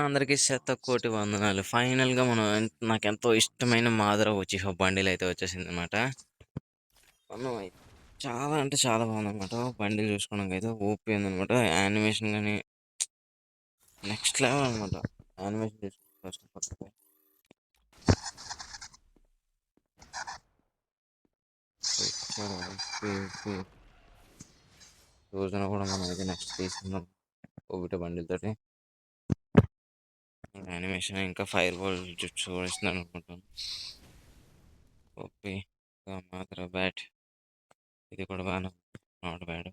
అందరికీ శతకోటి వందనాలు. ఫైనల్‌గా నాకెంతో ఇష్టమైన మాదర ఉచిహో బండిలయితే వచ్చేసిందనమాట. మనం చాలా అంటే చాలా బాగుందనమాట. బండిలు చూసుకోవడానికైతే ఓపీ ఉందనమాట. యానిమేషన్ గాని నెక్స్ట్ లెవెల్ అనమాట. యానిమేషన్ చూసుకుంటే ఫస్ట్ ఓపీ. రోజున కూడా మనం అయితే నెక్స్ట్ తీసుకుందాం ఒకటి బండిలతోటి. యానిమేషన్ ఇంకా ఫైర్ బాల్ చూపిస్తున్నాను అనుకుంటాను. ఓపీ మాత్రం బ్యాట్ ఇది కూడా బాగా నాట్ బ్యాడ్.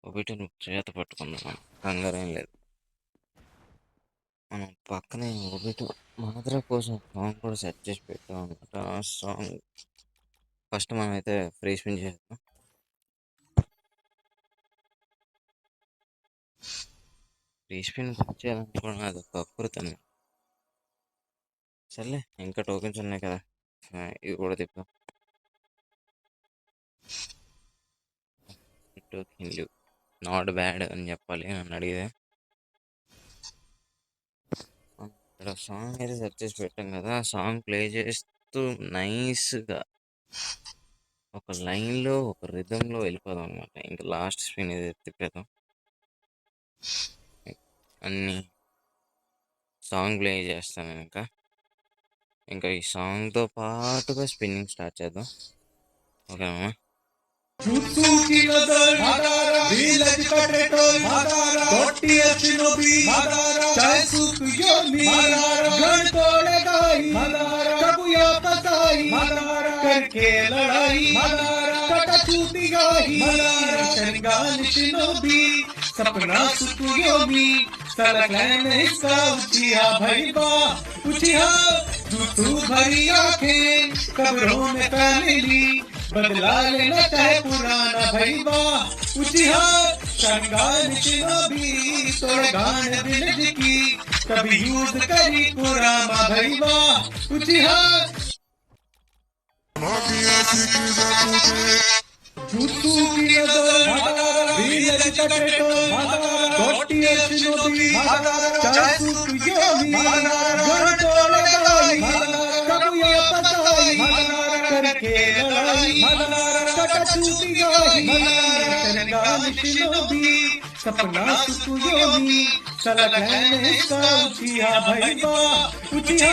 ఒకటి నువ్వు చేత పట్టుకుందాం, మనం కంగారేం లేదు. మనం పక్కనే ఒకటి మాత్ర కోసం సాంగ్ కూడా సెట్ చేసి పెట్టాం అనమాట. ఆ సాంగ్ ఫస్ట్ మనం అయితే ఫ్రీ స్పిన్ చేద్దాం. ఫ్రీ స్పిన్ చేయాలనుకోవడం అది ఒక అకృతం. సర్లే ఇంకా టోకెన్స్ ఉన్నాయి కదా, ఇది కూడా తిప్పాం. టోకెన్లు నాట్ బ్యాడ్ అని చెప్పాలి నన్ను అడిగితే. ఇక్కడ సాంగ్ అయితే సెట్ చేసి పెట్టాం కదా, ఆ సాంగ్ ప్లే చేస్తూ నైస్గా ఒక లైన్లో ఒక రిథంలో వెళ్ళిపోదాం అనమాట. ఇంకా లాస్ట్ స్పిన్ ఇది తిప్పేద్దాం. అన్ని సాంగ్ ప్లే చేస్తాను నేను. ఇంకా ఈ సాంగ్తో పాటుగా స్పిన్నింగ్ స్టార్ట్ చేద్దాం. ఓకేనా? सपना सुखयोगी सलखन इसका उचिया भैया उचिया तू भरी आंखें कब्रों में फैली बदला लेना चाहे पुराना भैया उचिया कंगाल भी तोड़ गान दिल की कभी यूज करी पुराना भैया उचिया सपना सुखयोगी सलखन इसका उचिया भैया उचिया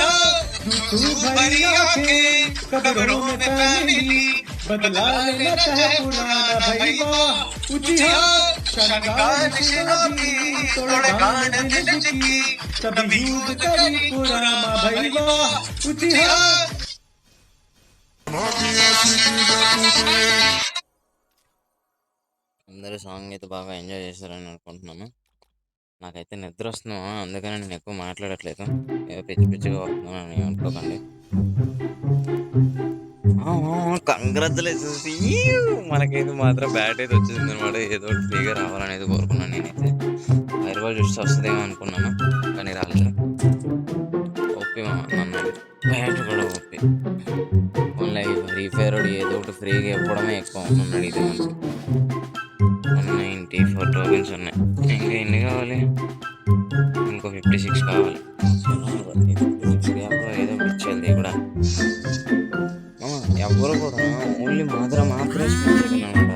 तू भरी आंखें कब्रों में फैली बदला लेना चाहे पुराना भैया उचिया कंगाल भी तोड़ गान दिल की कभी यूज करी पुराना भैया उचिया అందరూ సాంగ్ అయితే బాగా ఎంజాయ్ చేశారని అనుకుంటున్నాను. నాకైతే నిద్ర వస్తున్నా, అందుకని నేను ఎక్కువ మాట్లాడట్లేదు. ఏదో పిచ్చి పిచ్చిగా వస్తున్నాను అని అనుకోకండి. కంగ్రాచులేషన్స్, మనకైతే మాత్రం బ్యాట్ అయితే వచ్చింది అనమాట. ఏదో ఒకటి ఫ్రీగా రావాలనేది కోరుకున్నాను నేనైతే. ఫైర్ బాల్ చూస్తే వస్తుందేమో అనుకున్నాను, కానీ రాలేదు. ఓపీ నన్ను బ్యాట్ కూడా ఓపీ. ఓన్లీ ఫ్రీ ఫైర్ ఏదో ఒకటి ఫ్రీగా ఇవ్వడమే ఎక్కువ నన్ను అడిగితే. మనకి 194 టోకెన్స్ ఉన్నాయి. ఇంకా ఎన్ని కావాలి? ఇంకో 56 కావాలి. 56 ఏదో ఇచ్చేది కూడా. ఎవరు కూడా ఓన్లీ మాత్రమే స్పెండ్ అనమాట.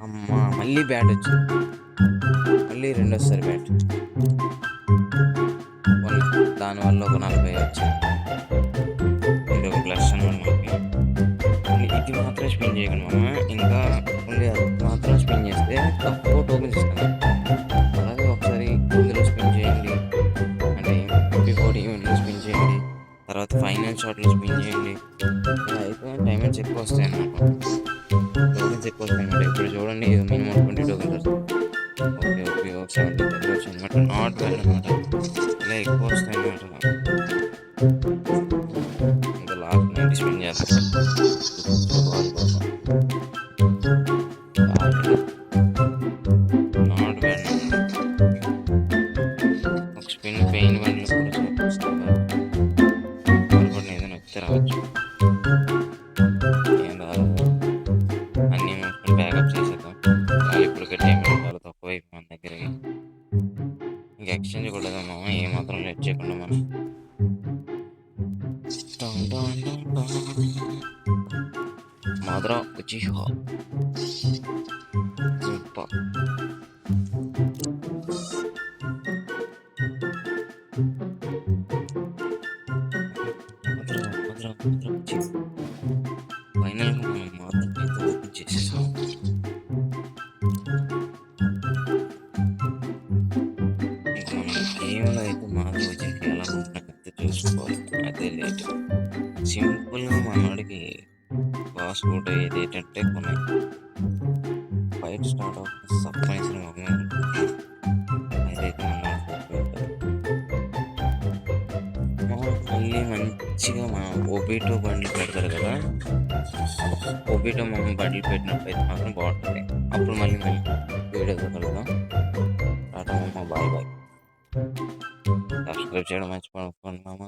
అమ్మ మళ్ళీ బ్యాట్ వచ్చింది, మళ్ళీ రెండోసారి బ్యాట్. దానివల్ల ఒక 40 వచ్చింది. ఇది ఒక ప్లస్ అనమాట. ఇది మాత్రం స్పిన్ చేయకండి మామ. ఇంకా ఓన్లీ అది మాత్రం స్పిన్ చేస్తే తక్కువ టోకెన్స్ ఇస్తాను. అలాగే ఒకసారి ఇందులో స్పిన్ చేయండి, అంటే MP40 ఈవెంట్లో స్పిన్ చేయండి, తర్వాత ఫైనల్ షాట్లో స్పిన్ చేయండి. ఇలా అయితే డైమండ్స్ ఎక్కువ వస్తాయి అన్నమాట, టోకెన్స్ ఎక్కువ వస్తాయి అన్నమాట. ఇప్పుడు చూడండి, ఇది మినిమం 20 టోకెన్స్ వస్తాయి. ఓకే 70 దగ్గర వచ్చాయి అనమాట. నాట్ బ్యాడ్ అనమాట. ఇలా ఎక్కువ వస్తాయి అన్నమాట. ఇంకా లాస్ట్ 90 స్పిన్ చేస్తాం. Not bad. ఒక స్పిన్ పెయిన్ బండ్లు కూడా చూపిస్తాను. ఏదైనా వస్తే రావచ్చు, ఏం రాదు. అన్నీ మూసుకొని బ్యాకప్ చేసేద్దాం. ఇప్పటికే టైం చాలా తక్కువ అయిపోయి మన దగ్గరకి. ఇంకా ఎక్స్చేంజ్ కూడా వెళ్ళిపోదాం మామ, ఏమాత్రం లేట్ చేయకుండా మనం. డాన్ డాన్ డాన్ డాన్. Madara Uchiha super. Madara Madara Madara ఉచి. ఫైనల్గా మనం మాత్రం అయితే ఓపెన్ చేసేసాం. ఇక మనం గేమ్లో అయితే మాత్రం వచ్చి ఎలా ఉంటుందంటే చూసుకోవాలి. అదే లేట్. సింపుల్గా మనోడికి బాస్ కూడా అయ్యేది ఏంటంటే కొన్ని ఫైట్ స్టార్ట్ అవుతుంది సర్ప్రైజ్ మమ్మీ అనుకుంటున్నాను. అదైతే మళ్ళీ మంచిగా మన ఒబీటో బండ్లు పెడతారు కదా, ఒబీటో మనం బండ్లు పెట్టినప్పుడు అయితే మాత్రం బాగుంటుంది. అప్పుడు మళ్ళీ వీడియోతో కలుద్దాం. టాటా మామ, బాయ్ బాయ్. సబ్స్క్రైబ్ చేయడం మర్చిపోకండి మామ.